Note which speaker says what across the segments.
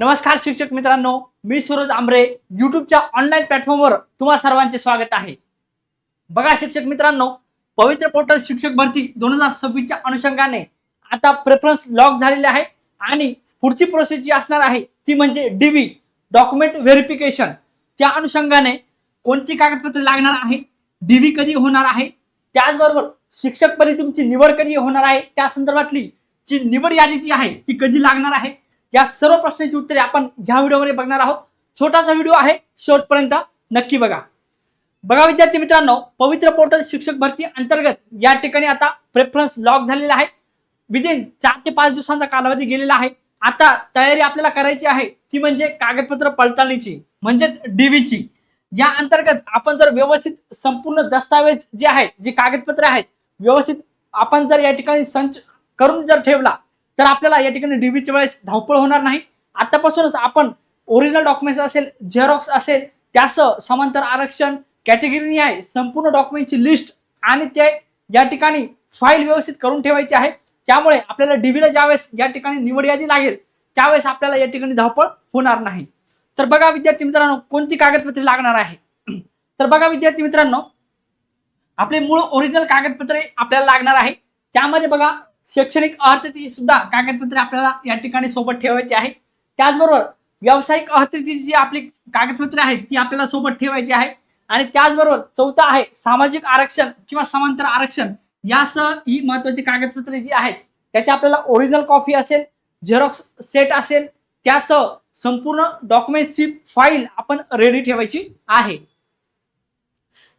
Speaker 1: नमस्कार शिक्षक मित्रांनो, मी सूरज आंबरे यूट्यूबच्या ऑनलाईन प्लॅटफॉर्मवर तुम्हा सर्वांचे स्वागत आहे। बघा शिक्षक मित्रांनो, पवित्र पोर्टल शिक्षक भरती 2026 च्या अनुषंगाने आता प्रेफरन्स लॉक झालेले आहे आणि पुढची प्रोसेस जी असणार आहे ती म्हणजे डीव्ही डॉक्युमेंट व्हेरिफिकेशन। त्या अनुषंगाने कोणती कागदपत्रे लागणार आहे, डीव्ही कधी होणार आहे, त्याचबरोबर शिक्षक पदी तुमची निवड कधी होणार आहे, त्या संदर्भातली जी निवड यादी जी आहे ती कधी लागणार आहे, या सर्व प्रश्नांची उत्तरे आपण ह्या व्हिडिओमध्ये बघणार आहोत। छोटासा व्हिडिओ आहे, शेवटपर्यंत नक्की बघा। बघा विद्यार्थी मित्रांनो, पवित्र पोर्टल शिक्षक भरती अंतर्गत या ठिकाणी आता प्रेफरन्स लॉक झालेला आहे। विदिन 4 ते 5 दिवसांचा कालावधी गेलेला आहे। आता तयारी आपल्याला करायची आहे ती म्हणजे कागदपत्र पडताळणीची म्हणजेच डीव्हीची। या अंतर्गत आपण जर व्यवस्थित संपूर्ण दस्तावेज जे आहेत, जे कागदपत्रे आहेत, व्यवस्थित आपण जर या ठिकाणी संच करून जर ठेवला तर आपल्याला या ठिकाणी डीव्हीच्या वेळेस धावपळ होणार नाही। आतापासूनच आपण ओरिजिनल डॉक्युमेंट्स असेल, झेरॉक्स असेल, त्यासह समांतर आरक्षण, कॅटेगरी आहे, संपूर्ण डॉक्युमेंटची लिस्ट आणि ते या ठिकाणी फाईल व्यवस्थित करून ठेवायची आहे। त्यामुळे आपल्याला डीव्हीला ज्यावेळेस या ठिकाणी निवड यादी लागेल त्यावेळेस आपल्याला या ठिकाणी धावपळ होणार नाही। तर बघा विद्यार्थी मित्रांनो, कोणती कागदपत्रे लागणार आहे। तर बघा विद्यार्थी मित्रांनो, आपले मूळ ओरिजिनल कागदपत्रे आपल्याला लागणार आहे। त्यामध्ये बघा शैक्षणिक अर्हतेची सुद्धा कागदपत्रे आपल्याला या ठिकाणी सोबत ठेवायची आहे। त्याचबरोबर व्यावसायिक अर्हतेची जी आपली कागदपत्रे आहेत ती आपल्याला सोबत ठेवायची आहे। आणि त्याचबरोबर चौथा आहे सामाजिक आरक्षण किंवा समांतर आरक्षण, यासह ही महत्त्वाची कागदपत्रे जी आहेत त्याची आपल्याला ओरिजिनल कॉपी असेल, झेरॉक्स सेट असेल, त्यासह संपूर्ण डॉक्युमेंट्सची फाईल आपण रेडी ठेवायची आहे।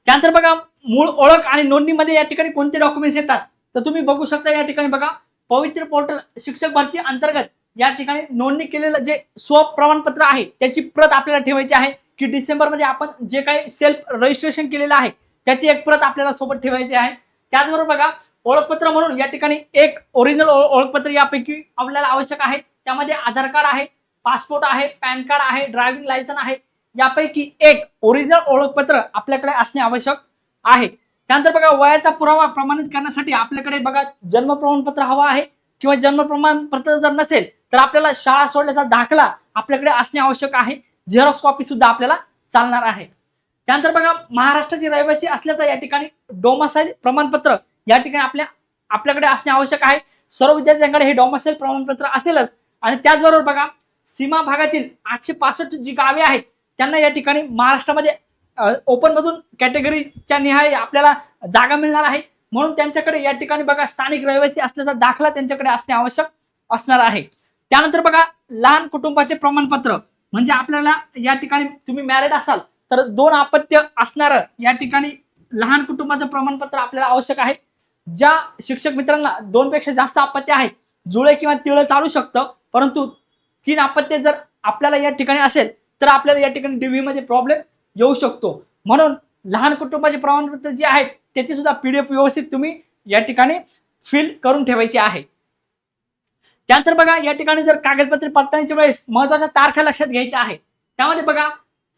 Speaker 1: त्यानंतर बघा मूळ ओळख आणि नोंदणीमध्ये या ठिकाणी कोणते डॉक्युमेंट्स येतात तर तुम्ही बघू शकता। या ठिकाणी बघा पवित्र पोर्टल शिक्षक भरती अंतर्गत या ठिकाणी नोंदणी केलेलं जे स्वप्रमाणपत्र आहे त्याची प्रत आपल्याला ठेवायची आहे की डिसेंबर मध्ये आपण जे काही सेल्फ रजिस्ट्रेशन केलेलं आहे त्याची एक प्रत आपल्याला सोबत ठेवायची आहे। त्याचबरोबर बघा ओळखपत्र म्हणून या ठिकाणी एक ओरिजिनल ओळखपत्र यापैकी आपल्याला आवश्यक आहे। त्यामध्ये आधार कार्ड आहे, पासपोर्ट आहे, पॅन कार्ड आहे, ड्रायव्हिंग लायसन्स आहे, यापैकी एक ओरिजिनल ओळखपत्र आपल्याकडे असणे आवश्यक आहे। त्यानंतर बघा वयाचा पुरावा प्रमाणित करण्यासाठी आपल्याकडे बघा जन्म प्रमाणपत्र हवा आहे किंवा जन्म प्रमाणपत्र जर नसेल तर आपल्याला शाळा सोडल्याचा दाखला आपल्याकडे असणे आवश्यक आहे। झेरॉक्स कॉपी सुद्धा आपल्याला चालणार आहे। त्यानंतर बघा महाराष्ट्राचे रहिवासी असल्याचा या ठिकाणी डोमासाईल प्रमाणपत्र या ठिकाणी आपल्याकडे असणे आवश्यक आहे। सर्व विद्यार्थ्यांकडे हे डोमासाईल प्रमाणपत्र असेलच। आणि त्याचबरोबर बघा सीमा भागातील 865 जी गावे आहेत त्यांना या ठिकाणी महाराष्ट्रामध्ये ओपन मधून कॅटेगरीच्या निहाय आपल्याला जागा मिळणार आहे, म्हणून त्यांच्याकडे या ठिकाणी बघा स्थानिक रहिवासी असल्याचा दाखला त्यांच्याकडे असणे आवश्यक असणार आहे। त्यानंतर बघा लहान कुटुंबाचे प्रमाणपत्र म्हणजे आपल्याला या ठिकाणी तुम्ही मॅरिड असाल तर 2 अपत्य असणार या ठिकाणी लहान कुटुंबाचं प्रमाणपत्र आपल्याला आवश्यक आहे। ज्या शिक्षक मित्रांना 2 पेक्षा जास्त अपत्य आहेत, जुळे किंवा तिळ चालू शकतं, परंतु 3 अपत्य जर आपल्याला या ठिकाणी असेल तर आपल्याला या ठिकाणी डीव्ही मध्ये प्रॉब्लेम येऊ शकतो। म्हणून लहान कुटुंबाचे प्रमाणपत्र जे आहेत त्याची सुद्धा पीडीएफ व्यवस्थित तुम्ही या ठिकाणी फिल करून ठेवायची आहे। त्यानंतर बघा या ठिकाणी जर कागदपत्रे पडताळणीच्या वेळेस महत्त्वाच्या तारखा लक्षात घ्यायच्या आहे। त्यामध्ये बघा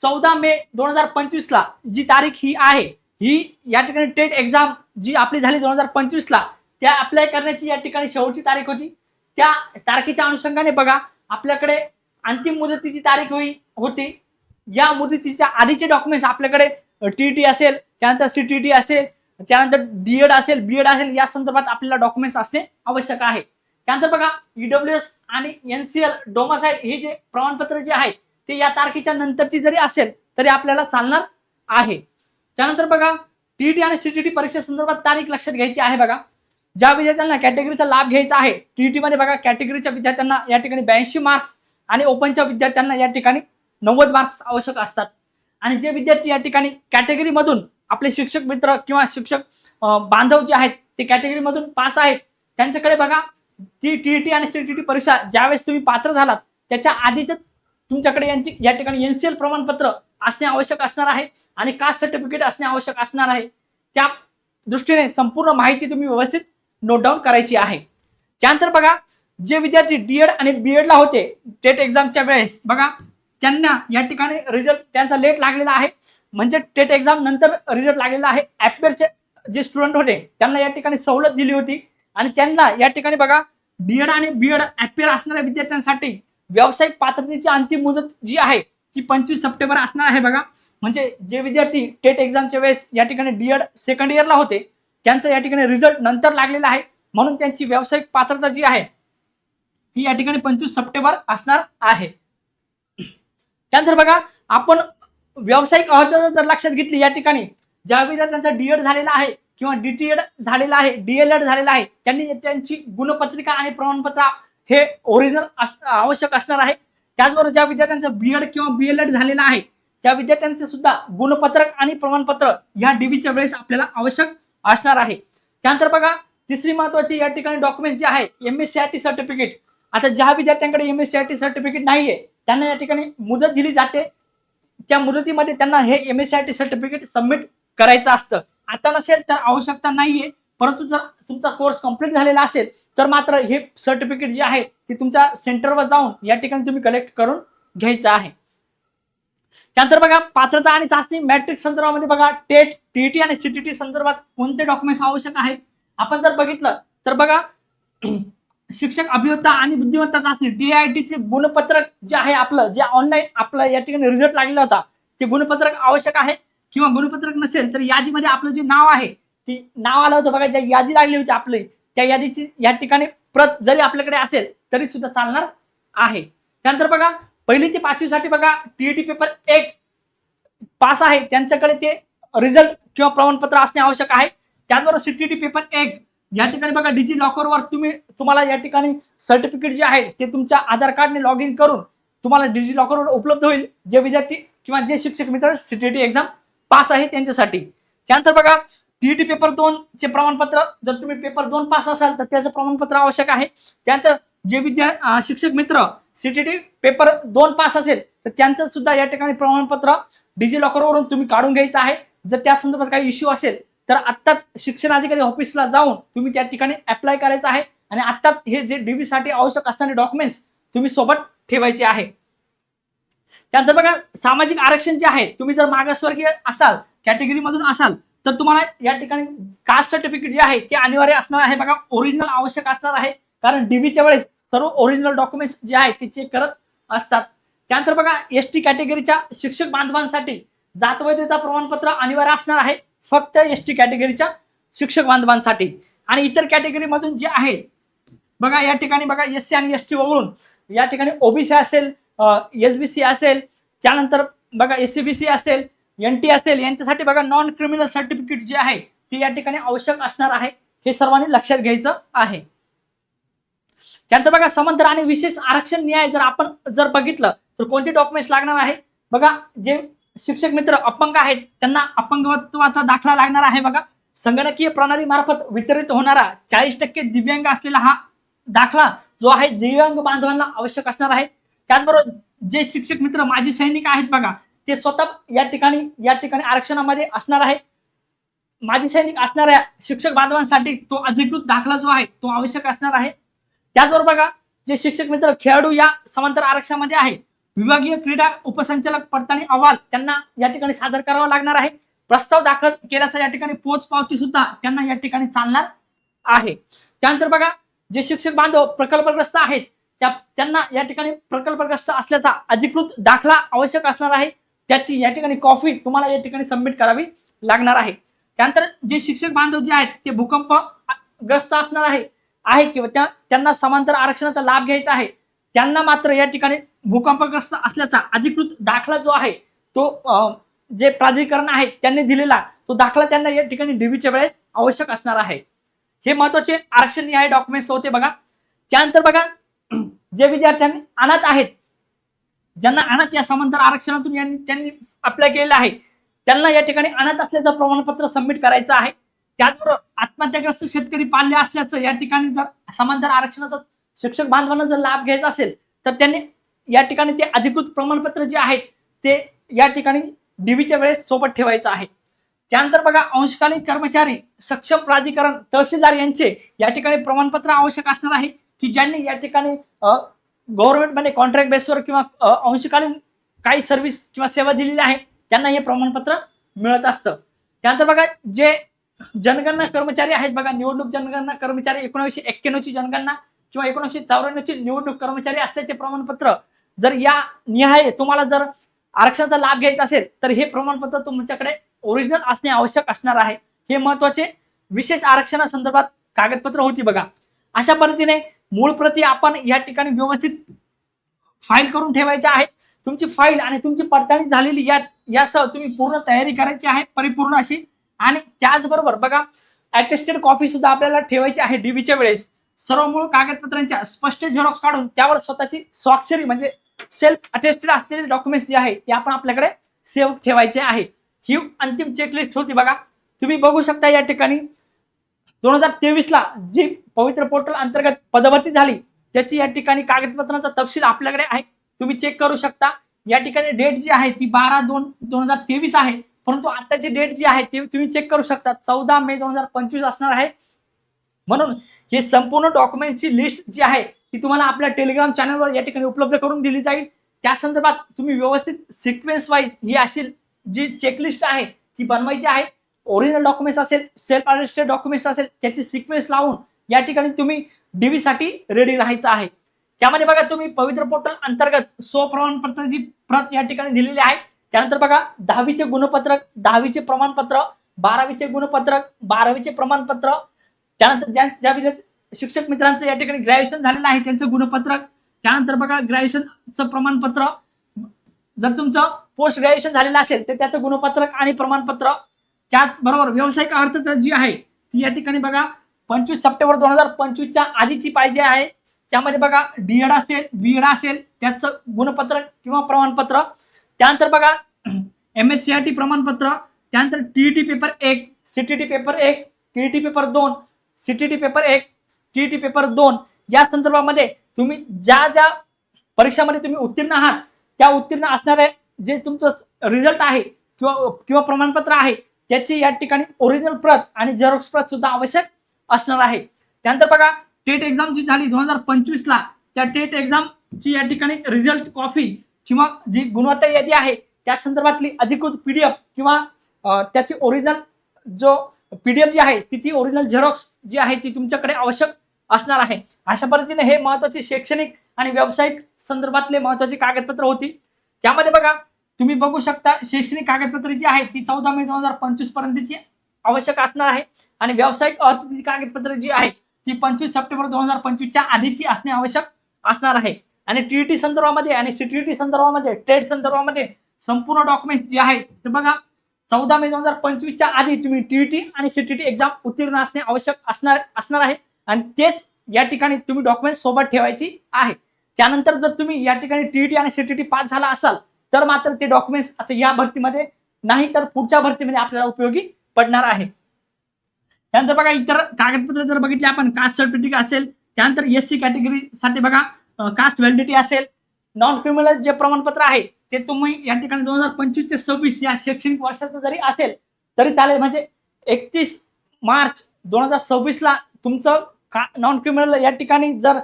Speaker 1: 14 मे 2025 ला जी तारीख ही आहे, ही या ठिकाणी टेट एक्झाम जी आपली झाली 2025 ला त्या अप्लाय करण्याची या ठिकाणी शेवटची तारीख होती। त्या तारखेच्या अनुषंगाने बघा आपल्याकडे अंतिम मुदतीची तारीख होती। या मुदतीच्या आधीचे डॉक्युमेंट्स आपल्याकडे टीईटी असेल, त्यानंतर सीटीटी असेल, त्यानंतर डीएड असेल, बीएड असेल, या संदर्भात आपल्याला डॉक्युमेंट्स असणे आवश्यक आहे। त्यानंतर बघा ईडब्ल्यूएस आणि एनसीएल डोमासाईल हे जे प्रमाणपत्र जे आहेत ते या तारखेच्या नंतरची जरी असेल तरी आपल्याला चालणार आहे। त्यानंतर बघा टीईटी आणि सीटीटी परीक्षे संदर्भात तारीख लक्षात घ्यायची आहे। बघा ज्या विद्यार्थ्यांना कॅटेगरीचा लाभ घ्यायचा आहे, टीईटी मध्ये बघा कॅटेगरीच्या विद्यार्थ्यांना या ठिकाणी 82 मार्क्स आणि ओपनच्या विद्यार्थ्यांना या ठिकाणी 90 मार्क्स आवश्यक असतात। आणि जे विद्यार्थी या ठिकाणी कॅटेगरी मधून आपले शिक्षक मित्र किंवा शिक्षक बांधव जे आहेत ते कॅटेगरी मधून पास आहेत त्यांच्याकडे बघा ती टीईटी आणि सीटीटी परीक्षा ज्यावेळेस तुम्ही पात्र झालात त्याच्या आधीच तुमच्याकडे या ठिकाणी एनसीएल प्रमाणपत्र असणे आवश्यक असणार आहे आणि कास्ट सर्टिफिकेट असणे आवश्यक असणार आहे। त्या दृष्टीने संपूर्ण माहिती तुम्ही व्यवस्थित नोट डाऊन करायची आहे। त्यानंतर बघा जे विद्यार्थी डीएड आणि बीएड ला होते टेट एक्झामच्या वेळेस बघा त्यांना या ठिकाणी रिझल्ट त्यांचा लेट लागलेला आहे, म्हणजे टेट एक्झाम नंतर रिझल्ट लागलेला आहे। ॲपेरचे जे स्टुडंट होते त्यांना या ठिकाणी सवलत दिली होती आणि त्यांना या ठिकाणी बघा डीएड आणि बीएड ॲपेर असणाऱ्या विद्यार्थ्यांसाठी व्यावसायिक पात्रतेची अंतिम मुदत जी आहे ती 25 सप्टेंबर असणार आहे बघा. म्हणजे जे विद्यार्थी टेट एक्झामच्या वेळेस या ठिकाणी डीएड सेकंड इयरला होते त्यांचा या ठिकाणी रिझल्ट नंतर लागलेला आहे, म्हणून त्यांची व्यावसायिक पात्रता जी आहे ती या ठिकाणी 25 सप्टेंबर असणार आहे. त्यानंतर बघा आपण व्यावसायिक अर्हता जर लक्षात घेतली, या ठिकाणी ज्या विद्यार्थ्यांचा डीएड झालेला आहे किंवा डीटीएड झालेला आहे, डीएलएड झालेला आहे, त्यांनी त्यांची गुणपत्रिका आणि प्रमाणपत्र हे ओरिजिनल आवश्यक असणार आहे. त्याचबरोबर ज्या विद्यार्थ्यांचं बीएड किंवा बीएलएड झालेला आहे त्या विद्यार्थ्यांचे सुद्धा गुणपत्रक आणि प्रमाणपत्र ह्या डीबीच्या वेळेस आपल्याला आवश्यक असणार आहे. त्यानंतर बघा तिसरी महत्वाची या ठिकाणी डॉक्युमेंट्स जे आहे एमएससीआयटी सर्टिफिकेट. आता ज्या विद्यार्थ्यांकडे एमएससीआयटी सर्टिफिकेट नाहीये त्यांना या ठिकाणी मुदत दिली जाते, त्या मुदतीमध्ये त्यांना हे एमएससीआयटी सर्टिफिकेट सबमिट करायचं असतं. आता नसेल तर आवश्यकता नाहीये, परंतु जर तुमचा कोर्स कंप्लीट झालेला असेल तर मात्र हे सर्टिफिकेट जे आहे ते तुमच्या सेंटरवर जाऊन या ठिकाणी तुम्ही कलेक्ट करून घ्यायचं आहे. त्यानंतर बघा पात्रता आणि चाचणी मॅट्रिक संदर्भामध्ये बघा टेट, टीईटी आणि सीटीटी संदर्भात कोणते डॉक्युमेंट्स आवश्यक आहेत आपण जर बघितलं तर बघा शिक्षक अभियंता आणि बुद्धिमत्ता चाचणी DIITचे गुणपत्रक जे आहे आपलं जे ऑनलाईन आपलं या ठिकाणी रिझल्ट लागलेला होता ते गुणपत्रक आवश्यक आहे. किंवा गुणपत्रक नसेल तर यादीमध्ये आपलं जे नाव आहे ती नाव आलं होतं बघा, ज्या यादी लागली होती आपली त्या यादीची या ठिकाणी प्रत जरी आपल्याकडे असेल तरी सुद्धा चालणार आहे. त्यानंतर बघा 1ली ते 5वी साठी बघा टीईटी पेपर 1 पास आहे त्यांच्याकडे ते रिझल्ट किंवा प्रमाणपत्र असणे आवश्यक आहे. त्याचबरोबर सीटीटी पेपर 1 या ठिकाणी बघा डिजी लॉकरवर तुम्हाला या ठिकाणी सर्टिफिकेट जे आहे ते तुमच्या आधार कार्डने लॉग इन करून तुम्हाला डिजी लॉकरवर उपलब्ध होईल, जे विद्यार्थी किंवा जे शिक्षक मित्र सीटीटी एक्झाम पास आहे त्यांच्यासाठी. त्यानंतर बघा टीईटी पेपर 2 चे प्रमाणपत्र, जर तुम्ही पेपर 2 पास असाल तर त्याचं प्रमाणपत्र आवश्यक आहे. त्यानंतर जे शिक्षक मित्र सीटीटी पेपर 2 पास असेल तर त्यांचं सुद्धा या ठिकाणी प्रमाणपत्र डिजी लॉकरवरून तुम्ही काढून घ्यायचं आहे. जर त्या संदर्भात काही इश्यू असेल तर आत्ताच शिक्षण अधिकारी ऑफिसला जाऊन तुम्ही त्या ठिकाणी अप्लाय करायचं आहे आणि आत्ताच हे जे डीबी साठी आवश्यक असणारे डॉक्युमेंट्स तुम्ही सोबत ठेवायचे आहे. त्यानंतर बघा सामाजिक आरक्षण जे आहे, तुम्ही जर मागासवर्गीय असाल कॅटेगरी मधून असाल तर तुम्हाला या ठिकाणी कास्ट सर्टिफिकेट जे आहे ते अनिवार्य असणार आहे बघा, ओरिजिनल आवश्यक असणार आहे, कारण डीबीच्या वेळेस सर्व ओरिजिनल डॉक्युमेंट्स जे आहे ते चेक करत असतात. त्यानंतर बघा एसटी कॅटेगरीच्या शिक्षक बांधवांसाठी जात वैधता प्रमाणपत्र अनिवार्य असणार आहे, फक्त एसटी कॅटेगरीच्या शिक्षक बांधवांसाठी. आणि इतर कॅटेगरी मधून जे आहे बघा या ठिकाणी बघा एससी आणि एसटी वगळून या ठिकाणी ओबीसी असेल, एसबीसी असेल, त्यानंतर बघा एससीबीसी असेल, एनटी असेल, यांच्यासाठी बघा नॉन क्रिमिनल सर्टिफिकेट जे आहे ते या ठिकाणी आवश्यक असणार आहे, हे सर्वांनी लक्षात घ्यायचं आहे. त्यानंतर बघा समांतर आणि विशेष आरक्षण न्याय जर आपण जर बघितलं तर कोणते डॉक्युमेंट्स लागणार आहे बघा. जे शिक्षक मित्र अपंग आहेत त्यांना अपंगत्वाचा दाखला लागणार आहे बघा. संगणकीय प्रणाली मार्फत वितरित होणारा 40% दिव्यांग असलेला हा दाखला जो आहे दिव्यांग बांधवांना आवश्यक असणार आहे. त्याचबरोबर जे शिक्षक मित्र माजी सैनिक आहेत बघा ते स्वतः या ठिकाणी आरक्षणामध्ये असणार आहे. माजी सैनिक असणाऱ्या शिक्षक बांधवांसाठी तो अधिकृत दाखला जो आहे तो आवश्यक असणार आहे. त्याचबरोबर बघा जे शिक्षक मित्र खेळाडू या समांतर आरक्षणामध्ये आहे, विभागीय क्रीडा उपसंचालक पडताळणी अहवाल त्यांना या ठिकाणी सादर करावा लागणार आहे. प्रस्ताव दाखल केल्याचा या ठिकाणी पोच पावती सुद्धा त्यांना या ठिकाणी चालणार आहे. त्यानंतर बघा जे शिक्षक बांधव प्रकल्पग्रस्त आहेत त्यांना या ठिकाणी प्रकल्पग्रस्त असल्याचा अधिकृत दाखला आवश्यक असणार आहे, त्याची या ठिकाणी कॉपी तुम्हाला या ठिकाणी सबमिट करावी लागणार आहे. त्यानंतर जे शिक्षक बांधव जे आहेत ते भूकंपग्रस्त असणार आहे किंवा त्यांना समांतर आरक्षणाचा लाभ घ्यायचा आहे, त्यांना मात्र या ठिकाणी भूकंपग्रस्त असल्याचा अधिकृत दाखला जो आहे तो जे प्राधिकरण आहे त्यांनी दिलेला तो दाखला त्यांना या ठिकाणी डीबीच्या वेळेस आवश्यक असणार आहे. हे महत्वाचे आरक्षण न्याय डॉक्युमेंट्स होते बघा. त्यानंतर बघा जे विद्यार्थ्यांनी अनाथ आहेत, ज्यांना अनाथ या समांतर आरक्षणातून त्यांनी अप्लाय केलेलं आहे त्यांना या ठिकाणी अनाथ असल्याचं प्रमाणपत्र सबमिट करायचं आहे. त्याचबरोबर आत्महत्याग्रस्त शेतकरी पाल्य असल्याचं या ठिकाणी जर समांतर आरक्षणाचा शिक्षक बांधवांना जर लाभ घ्यायचा असेल तर त्यांनी या ठिकाणी ते अधिकृत प्रमाणपत्र जे आहे ते या ठिकाणी डीबीच्या वेळेस सोबत ठेवायचं आहे. त्यानंतर बघा अंशकालीन कर्मचारी सक्षम प्राधिकरण तहसीलदार यांचे या ठिकाणी प्रमाणपत्र आवश्यक असणार आहे की ज्यांनी या ठिकाणी गव्हर्नमेंटमध्ये कॉन्ट्रॅक्ट बेसवर किंवा अंशकालीन काही सर्व्हिस किंवा सेवा दिलेली आहे त्यांना हे प्रमाणपत्र मिळत असतं. त्यानंतर बघा जे जनगणना कर्मचारी आहेत बघा, निवडणूक जनगणना कर्मचारी 1991 ची जनगणना किंवा 1994 निवडणूक कर्मचारी असल्याचे प्रमाणपत्र जर या निहाय तुम्हाला जर आरक्षणाचा लाभ घ्यायचा असेल तर हे प्रमाणपत्र तुमच्याकडे ओरिजिनल असणे आवश्यक असणार आहे। हे महत्त्वाचे विशेष आरक्षणासंदर्भात कागदपत्र होती बघा। अशा पद्धतीने मूळ प्रती आपण या ठिकाणी व्यवस्थित फाईल करून ठेवायची आहे। तुमची फाईल आणि तुमची पडताळणी झालेली यासह तुम्ही पूर्ण तयारी करायची आहे परिपूर्ण अशी। आणि त्याचबरोबर बघा अटेस्टेड कॉपी सुद्धा आपल्याला ठेवायची आहे डीबीच्या वेळेस। सर्व मूळ कागदपत्रांच्या स्पष्ट झेरॉक्स काढून त्यावर स्वतःची स्वाक्षरी म्हणजे सेल्फ अटेस्टेड असलेले डॉक्युमेंट्स जे आहे ते आपण आपल्याकडे सेव्ह ठेवायचे आहे। ही अंतिम चेकलिस्ट होती बघा। तुम्ही बघू शकता या ठिकाणी 2023 ला जी पवित्र पोर्टल अंतर्गत पदभरती झाली त्याची या ठिकाणी कागदपत्रांचा तपशील आपल्याकडे आहे, तुम्ही चेक करू शकता। या ठिकाणी डेट जी आहे ती 12/2/2023 आहे, परंतु आताची डेट जी आहे ती तुम्ही चेक करू शकता 14 मे 2025 असणार आहे। म्हणून हे संपूर्ण डॉक्युमेंटची लिस्ट जी आहे ती तुम्हाला आपल्या टेलिग्राम चॅनलवर या ठिकाणी उपलब्ध करून दिली जाईल। त्या संदर्भात तुम्ही व्यवस्थित सिक्वेन्स वाईज ही अशी जी चेकलिस्ट आहे ती बनवायची आहे। ओरिजिनल डॉक्युमेंट्स असेल, सेल्फ अटेस्टेड डॉक्युमेंट्स असेल त्याची सिक्वेन्स लावून या ठिकाणी तुम्ही डीबी साठी रेडी राहायचं आहे। त्यामध्ये बघा तुम्ही पवित्र पोर्टल अंतर्गत स्वप्रमाणपत्राची प्रत या ठिकाणी दिलेली आहे। त्यानंतर बघा 10वीचे गुणपत्रक, 10वीचे प्रमाणपत्र, 12वीचे गुणपत्रक, 12वीचे प्रमाणपत्र, त्यानंतर ज्या शिक्षक मित्रांचं या ठिकाणी ग्रॅज्युएशन झालेलं आहे त्यांचं गुणपत्रक, त्यानंतर बघा ग्रॅज्युएशनचं प्रमाणपत्र, जर तुमचं पोस्ट ग्रॅज्युएशन झालेलं असेल तर त्याचं गुणपत्रक आणि प्रमाणपत्र, त्याचबरोबर व्यावसायिक अर्थता जी आहे ती या ठिकाणी बघा 25 सप्टेंबर 2025च्या आधीची पाहिजे आहे। त्यामध्ये बघा डीएड असेल, बीएड असेल त्याचं गुणपत्रक किंवा प्रमाणपत्र, त्यानंतर बघा MSCIT प्रमाणपत्र, त्यानंतर TET paper 1, CTT paper 1, TET paper 2, CTT paper 1, TET paper 2 या संदर्भामध्ये तुम्ही ज्या परीक्षामध्ये तुम्ही उत्तीर्ण आहात त्या उत्तीर्ण असणारे जे तुमचं रिझल्ट आहे किंवा प्रमाणपत्र आहे त्याची या ठिकाणी ओरिजिनल प्रत आणि झेरॉक्स प्रत सुद्धा आवश्यक असणार आहे। त्यानंतर बघा टेट एक्झाम जी झाली 2025 ला त्या टेट एक्झामची या ठिकाणी रिझल्ट कॉपी किंवा जी गुणवत्ता यादी आहे त्या संदर्भातली अधिकृत पीडीएफ किंवा त्याची ओरिजिनल जो पीडीएफ जी आहे तिची ओरिजिनल झेरॉक्स जी आहे ती तुमच्याकडे आवश्यक असणार आहे। अशा पद्धतीने हे महत्त्वाचे शैक्षणिक आणि व्यावसायिक संदर्भातले महत्त्वाची कागदपत्र होती। त्यामध्ये बघा तुम्ही बघू शकता शैक्षणिक कागदपत्र जी आहे ती 14 मे 2025 पर्यंतची आवश्यक असणार आहे आणि व्यावसायिक अर्थाची कागदपत्र जी आहे ती 25 सप्टेंबर 2025च्या आधीची असणे आवश्यक असणार आहे। आणि टीईटी संदर्भामध्ये आणि सीटीटी संदर्भामध्ये, टेट संदर्भामध्ये संपूर्ण डॉक्युमेंट्स जे आहेत ते बघा 14 मे 2025च्या आधी तुम्ही टीईटी आणि सीटीटी एक्झाम उत्तीर्ण असणे आवश्यक असणार आहे आणि तेच या ठिकाणी तुम्ही डॉक्युमेंट सोबत ठेवायची आहे। त्यानंतर जर तुम्ही या ठिकाणी टीईटी आणि सीटीटी पास झाला असाल तर मात्र ते डॉक्युमेंट्स आता या भरतीमध्ये नाही तर पुढच्या भरतीमध्ये आपल्याला उपयोगी पडणार आहे। त्यानंतर बघा इतर कागदपत्र जर बघितले आपण कास्ट सर्टिफिकेट असेल, त्यानंतर एससी कॅटेगरीसाठी बघा कास्ट व्हॅलिडिटी असेल, नॉन क्रिमिनल जे प्रमाणपत्र आहे ते तुम्ही या ठिकाणी 2025 ते 26 या शैक्षणिक वर्षाचं जरी असेल तरी चालेल, म्हणजे 31 मार्च 2026 ला तुमचं नॉन क्रिमिनल या ठिकाणी जर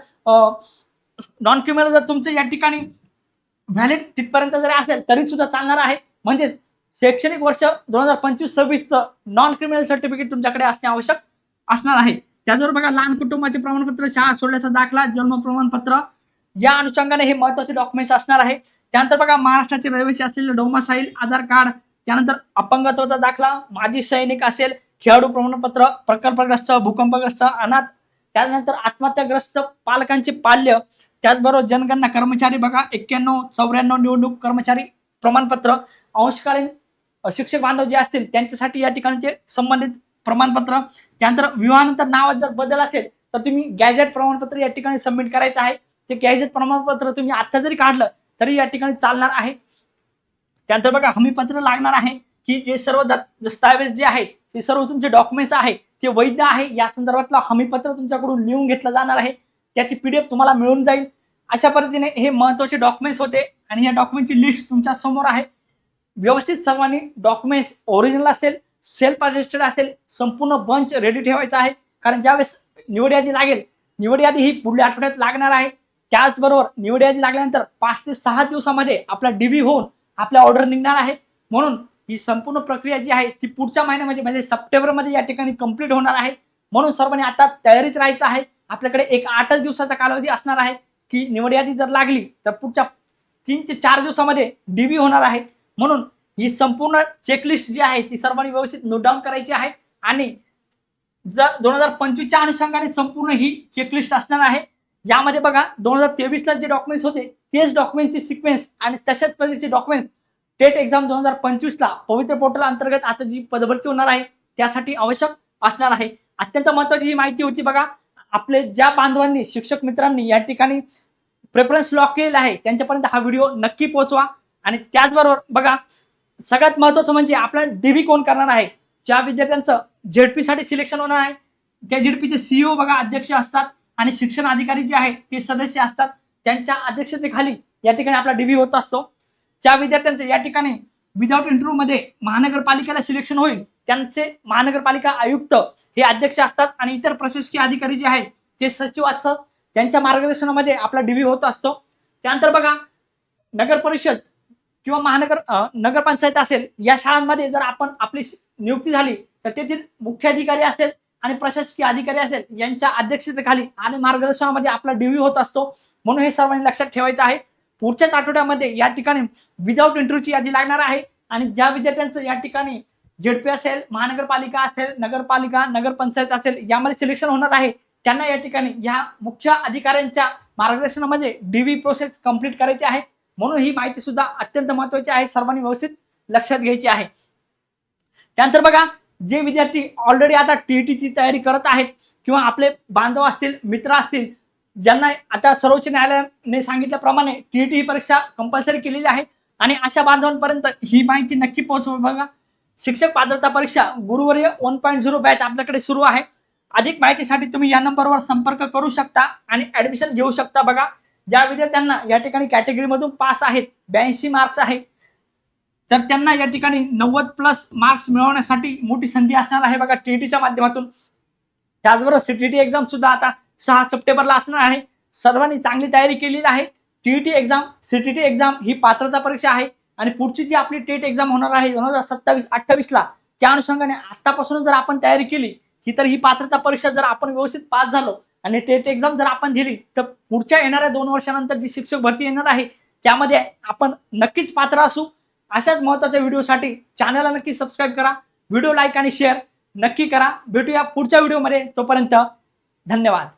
Speaker 1: तुमचं या ठिकाणी व्हॅलिड तिथपर्यंत जरी असेल तरी सुद्धा चालणार आहे। म्हणजे शैक्षणिक वर्ष 2025-26चं नॉन क्रिमिनल सर्टिफिकेट तुमच्याकडे असणे आवश्यक असणार आहे। त्याचबरोबर बघा लहान कुटुंबाचे प्रमाणपत्र, शाळा सोडल्याचा दाखला, जन्म प्रमाणपत्र या अनुषंगाने हे महत्त्वाचे डॉक्युमेंट्स असणार आहे। त्यानंतर बघा महाराष्ट्राचे रहिवासी असलेले डोमासाईल, आधार कार्ड, त्यानंतर अपंगत्वाचा दाखला, माजी सैनिक असेल, खेळाडू प्रमाणपत्र, प्रकल्पग्रस्त, भूकंपग्रस्त, अनाथ, त्यानंतर आत्महत्याग्रस्त पालकांचे पाल्य, त्याचबरोबर जनगणना कर्मचारी बघा 91-94 निवडणूक कर्मचारी प्रमाणपत्र, अंशकालीन शिक्षक बांधव जे असतील त्यांच्यासाठी या ठिकाणी ते संबंधित प्रमाणपत्र, त्यानंतर विवाहानंतर नावात जर बदल असेल तर तुम्ही गॅझेट प्रमाणपत्र या ठिकाणी सबमिट करायचं आहे। ते गॅझेट प्रमाणपत्र तुम्ही आता जरी काढलं तरी या ठिकाणी चालणार आहे। त्यानंतर बघा हमीपत्र लागणार आहे की जे सर्व दस्तावेज जे आहे ते सर्व तुमचे डॉक्युमेंट्स आहे ते वैध आहे या संदर्भातलं हमीपत्र तुमच्याकडून लिहून घेतलं जाणार आहे, त्याची पीडीएफ तुम्हाला मिळून जाईल। अशा पद्धतीने हे महत्त्वाचे डॉक्युमेंट्स होते आणि या डॉक्युमेंटची लिस्ट तुमच्या समोर आहे। व्यवस्थित सर्वांनी डॉक्युमेंट्स ओरिजिनल असेल, सेल्फ अटेस्टेड असेल, संपूर्ण बंच रेडी ठेवायचा आहे, कारण ज्यावेळेस निवड यादी लागेल, निवड यादी ही पुढल्या आठवड्यात लागणार आहे। त्याचबरोबर निवड यादी लागल्यानंतर 5 ते 6 दिवसामध्ये आपला डीबी होऊन आपल्या ऑर्डर निघणार आहे। म्हणून ही संपूर्ण प्रक्रिया जी आहे ती पुढच्या महिन्यामध्ये म्हणजे सप्टेंबरमध्ये या ठिकाणी कंप्लीट होणार आहे। म्हणून सर्वांनी आता तयारीत राहायचं आहे आपल्याकडे एक 8च दिवसाचा कालावधी असणार आहे की निवड यादी जर लागली तर पुढच्या 3 ते 4 दिवसामध्ये डीबी होणार आहे. म्हणून ही संपूर्ण चेकलिस्ट जी आहे ती सर्वांनी व्यवस्थित नोट डाऊन करायची आहे आणि जर 2025च्या अनुषंगाने संपूर्ण ही चेकलिस्ट असणार आहे. यामध्ये बघा 2023ला जे डॉक्युमेंट्स होते तेच डॉक्युमेंटची सिक्वेन्स आणि तशाच पद्धतीचे डॉक्युमेंट्स टेट एक्झाम 2025ला पवित्र पोर्टल अंतर्गत आता जी पदभरती होणार आहे त्यासाठी आवश्यक असणार आहे. अत्यंत महत्त्वाची ही माहिती होती बघा. आपले ज्या बांधवांनी शिक्षक मित्रांनी या ठिकाणी प्रेफरन्स लॉक केलेला आहे त्यांच्यापर्यंत हा व्हिडिओ नक्की पोहोचवा. आणि त्याचबरोबर बघा सगळ्यात महत्त्वाचं म्हणजे आपल्याला डीबी कोण करणार आहे. ज्या विद्यार्थ्यांचं झेडपी साठी सिलेक्शन होणार आहे त्या झेडपीचे सीईओ बघा अध्यक्ष असतात आणि शिक्षण अधिकारी जे आहे ते सदस्य असतात. त्यांच्या अध्यक्षतेखाली या ठिकाणी आपला डीबी होत असतो. ज्या विद्यार्थ्यांचे या ठिकाणी विदाउट इंटरव्ह्यू मध्ये महानगरपालिकेला सिलेक्शन होईल त्यांचे महानगरपालिका आयुक्त हे अध्यक्ष असतात आणि इतर प्रशासकीय अधिकारी जे आहेत ते सचिव असतात. त्यांच्या मार्गदर्शनामध्ये आपला डीबी होत असतो. त्यानंतर बघा नगर परिषद किंवा नगरपंचायत असेल या शाळांमध्ये जर आपण आपली नियुक्ती झाली तर तेथील मुख्याधिकारी असेल आणि प्रशासकीय अधिकारी असेल यांच्या अध्यक्षतेखाली आणि मार्गदर्शनामध्ये आपला डीबी होत असतो. म्हणून हे सर्वांनी लक्षात ठेवायचं आहे. पुढच्याच आठवड्यामध्ये या ठिकाणी विदाउट इंटरव्ह्यूची यादी लागणार आहे आणि ज्या विद्यार्थ्यांचं या ठिकाणी झेडपी असेल महानगरपालिका असेल नगरपालिका नगरपंचायत असेल यामध्ये सिलेक्शन होणार आहे त्यांना या ठिकाणी या मुख्य अधिकाऱ्यांच्या मार्गदर्शनामध्ये डीबी प्रोसेस कंप्लीट करायची आहे. म्हणून ही माहिती सुद्धा अत्यंत महत्त्वाची आहे. सर्वांनी व्यवस्थित लक्षात घ्यायची आहे. त्यानंतर बघा जे विद्यार्थी ऑलरेडी आता टीईटीची तयारी करत आहेत किंवा आपले बांधव असतील मित्र असतील ज्यांना आता सर्वोच्च न्यायालयाने सांगितल्याप्रमाणे टीईटी ही परीक्षा कंपल्सरी केलेली आहे आणि अशा बांधवांपर्यंत ही माहिती नक्की पोहोचवा. बघा शिक्षक पात्रता परीक्षा गुरुवर्य 1.0 बॅच आपल्याकडे सुरू आहे. अधिक माहितीसाठी तुम्ही या नंबरवर संपर्क करू शकता आणि ऍडमिशन घेऊ शकता. बघा ज्या विद्यार्थ्यांना या ठिकाणी कॅटेगरीमधून पास आहेत 82 मार्क्स आहे तर त्यांना या ठिकाणी 90+ मार्क्स मिळवण्यासाठी मोठी संधी असणार आहे बघा टीईटीच्या माध्यमातून. त्याचबरोबर सीटीटी एक्झाम सुद्धा आता 6 सप्टेंबरला असणार आहे. सर्वांनी चांगली तयारी केलेली आहे. टीईटी एक्झाम सीटीटी एक्झाम ही पात्रता परीक्षा आहे आणि पुढची जी आपली टेट एक्झाम होणार आहे 2027-28ला त्या अनुषंगाने आतापासून जर आपण तयारी केली ही पात्रता परीक्षा जर आपण व्यवस्थित पास झालो आणि टेट एक्झाम जर आपण दिली तर पुढच्या येणाऱ्या 2 वर्षानंतर जी शिक्षक भरती येणार आहे त्यामध्ये आपण नक्कीच पात्र असू. अशाच महत्त्वाच्या व्हिडिओसाठी चॅनलला नक्की सबस्क्राईब करा. व्हिडिओ लाईक आणि शेअर नक्की करा. भेटूया पुढच्या व्हिडिओमध्ये. तोपर्यंत धन्यवाद.